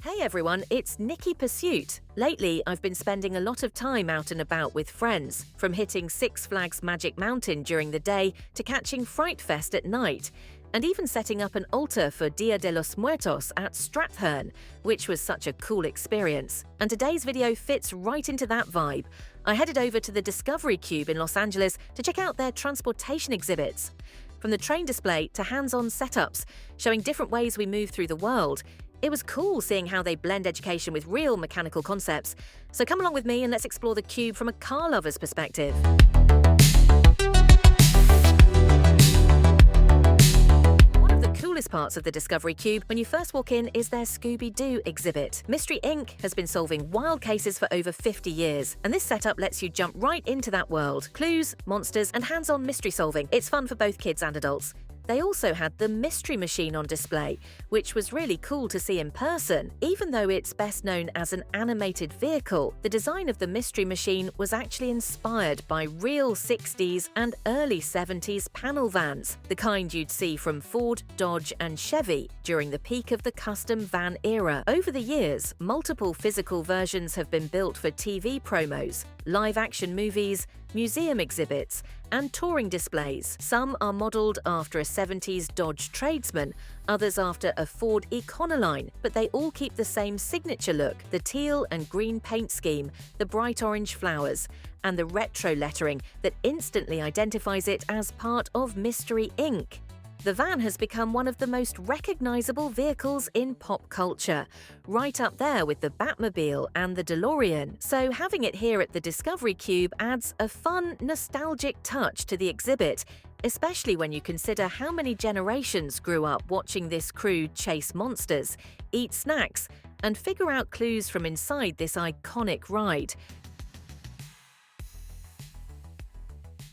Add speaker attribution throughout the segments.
Speaker 1: Hey everyone, it's Nikki Pursuit. Lately, I've been spending a lot of time out and about with friends, from hitting Six Flags Magic Mountain during the day to catching Fright Fest at night, and even setting up an altar for Dia de los Muertos at Strathern, which was such a cool experience. And today's video fits right into that vibe. I headed over to the Discovery Cube in Los Angeles to check out their transportation exhibits. From the train display to hands-on setups, showing different ways we move through the world, it was cool seeing how they blend education with real mechanical concepts. So come along with me and let's explore the Cube from a car lover's perspective. One of the coolest parts of the Discovery Cube when you first walk in is their Scooby-Doo exhibit. Mystery Inc. has been solving wild cases for over 50 years, and this setup lets you jump right into that world. Clues, monsters, and hands-on mystery solving. It's fun for both kids and adults. They also had the Mystery Machine on display, which was really cool to see in person. Even though it's best known as an animated vehicle, the design of the Mystery Machine was actually inspired by real 60s and early 70s panel vans, the kind you'd see from Ford, Dodge, and Chevy during the peak of the custom van era. Over the years, multiple physical versions have been built for TV promos, live-action movies, museum exhibits, and touring displays. Some are modelled after a 70s Dodge Tradesman, others after a Ford Econoline, but they all keep the same signature look: the teal and green paint scheme, the bright orange flowers, and the retro lettering that instantly identifies it as part of Mystery Inc. The van has become one of the most recognizable vehicles in pop culture, right up there with the Batmobile and the DeLorean. So having it here at the Discovery Cube adds a fun, nostalgic touch to the exhibit, especially when you consider how many generations grew up watching this crew chase monsters, eat snacks, and figure out clues from inside this iconic ride.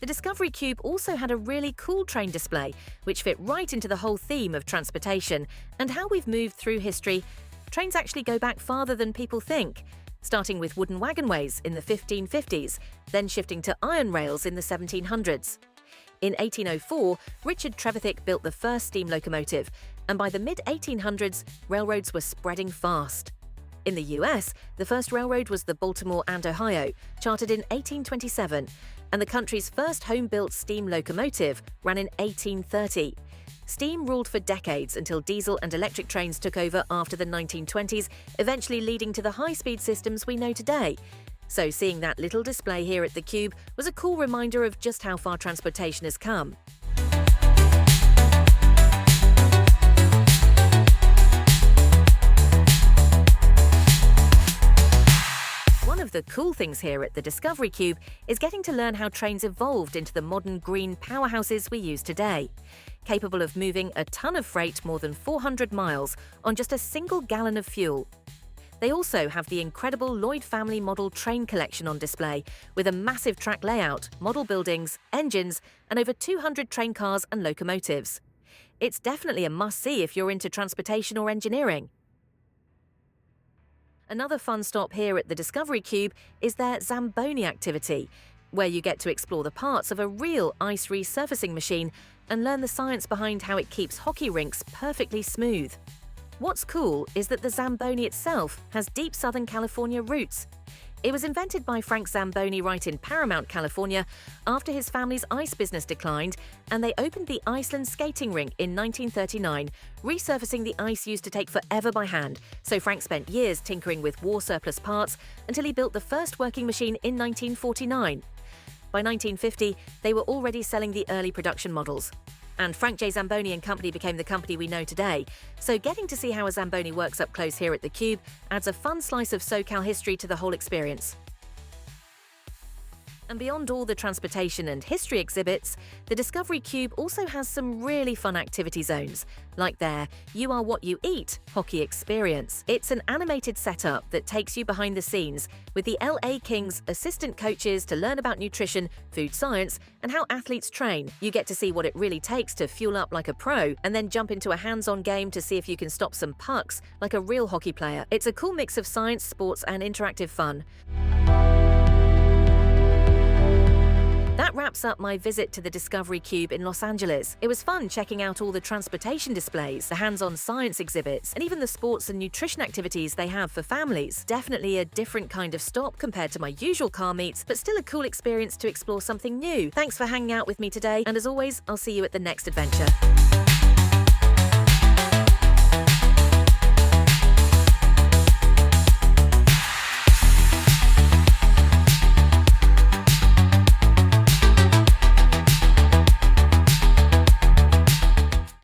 Speaker 1: The Discovery Cube also had a really cool train display, which fit right into the whole theme of transportation and how we've moved through history. Trains actually go back farther than people think, starting with wooden wagonways in the 1550s, then shifting to iron rails in the 1700s. In 1804, Richard Trevithick built the first steam locomotive, and by the mid-1800s, railroads were spreading fast. In the US, the first railroad was the Baltimore and Ohio, chartered in 1827, and the country's first home-built steam locomotive ran in 1830. Steam ruled for decades until diesel and electric trains took over after the 1920s, eventually leading to the high-speed systems we know today. So seeing that little display here at the Cube was a cool reminder of just how far transportation has come. One of the cool things here at the Discovery Cube is getting to learn how trains evolved into the modern green powerhouses we use today, capable of moving a ton of freight more than 400 miles on just a single gallon of fuel. They also have the incredible Lloyd family model train collection on display, with a massive track layout, model buildings, engines, and over 200 train cars and locomotives. It's definitely a must-see if you're into transportation or engineering. Another fun stop here at the Discovery Cube is their Zamboni activity, where you get to explore the parts of a real ice resurfacing machine and learn the science behind how it keeps hockey rinks perfectly smooth. What's cool is that the Zamboni itself has deep Southern California roots. It was invented by Frank Zamboni right in Paramount, California, after his family's ice business declined, and they opened the Iceland skating rink in 1939, resurfacing the ice used to take forever by hand. So Frank spent years tinkering with war surplus parts until he built the first working machine in 1949. By 1950, they were already selling the early production models. And Frank J. Zamboni and Company became the company we know today. So getting to see how a Zamboni works up close here at the Cube adds a fun slice of SoCal history to the whole experience. And beyond all the transportation and history exhibits, the Discovery Cube also has some really fun activity zones, like their You Are What You Eat hockey experience. It's an animated setup that takes you behind the scenes with the LA Kings assistant coaches to learn about nutrition, food science, and how athletes train. You get to see what it really takes to fuel up like a pro, and then jump into a hands-on game to see if you can stop some pucks like a real hockey player. It's a cool mix of science, sports, and interactive fun. That that wraps up my visit to the Discovery Cube in Los Angeles. It was fun checking out all the transportation displays, the hands-on science exhibits, and even the sports and nutrition activities they have for families. Definitely a different kind of stop compared to my usual car meets, but still a cool experience to explore something new. Thanks for hanging out with me today, and as always, I'll see you at the next adventure.